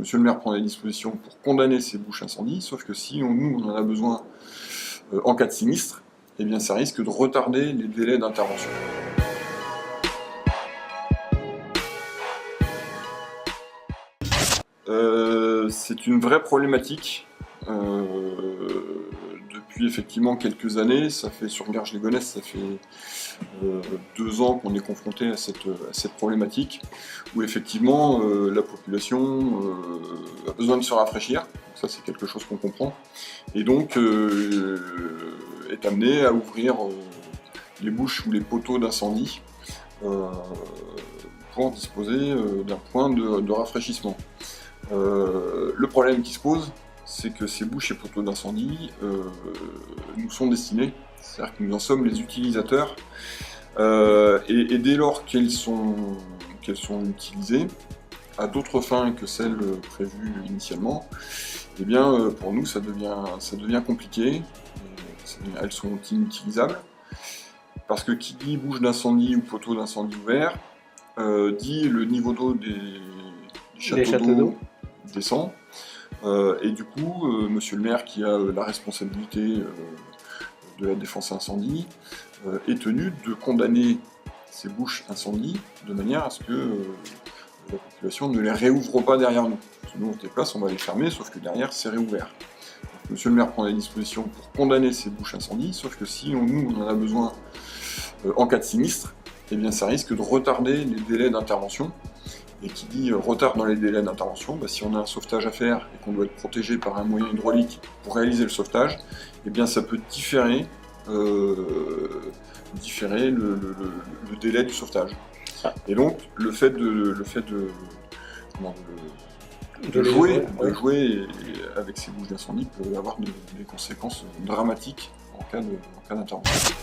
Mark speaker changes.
Speaker 1: Monsieur le maire prend des dispositions pour condamner ces bouches incendies, sauf que si nous on en a besoin en cas de sinistre, eh bien ça risque de retarder les délais d'intervention. C'est une vraie problématique depuis effectivement quelques années. Ça fait sur Garges-les-Gonesse, ça fait 2 ans qu'on est confronté à cette problématique, où effectivement la population a besoin de se rafraîchir. Donc ça c'est quelque chose qu'on comprend, et donc est amené à ouvrir les bouches ou les poteaux d'incendie pour disposer d'un point de rafraîchissement. Le problème qui se pose, c'est que ces bouches et poteaux d'incendie nous sont destinés, c'est-à-dire que nous en sommes les utilisateurs, et dès lors qu'elles sont utilisées à d'autres fins que celles prévues initialement, eh bien pour nous ça devient compliqué, elles sont inutilisables, parce que qui dit bouche d'incendie ou poteau d'incendie ouvert, dit le niveau d'eau des châteaux d'eau descend, et du coup, monsieur le maire qui a la responsabilité de la défense incendie est tenu de condamner ces bouches incendie de manière à ce que la population ne les réouvre pas derrière nous. Parce que nous on se déplace, on va les fermer, sauf que derrière c'est réouvert. Donc, monsieur le maire prend des dispositions pour condamner ces bouches incendie, sauf que si nous on en a besoin en cas de sinistre, eh bien ça risque de retarder les délais d'intervention. Et qui dit retard dans les délais d'intervention, si on a un sauvetage à faire et qu'on doit être protégé par un moyen hydraulique pour réaliser le sauvetage, eh bien ça peut différer le délai du sauvetage. Et donc le fait de jouer avec ces bouches d'incendie peut avoir des conséquences dramatiques en cas d'intervention.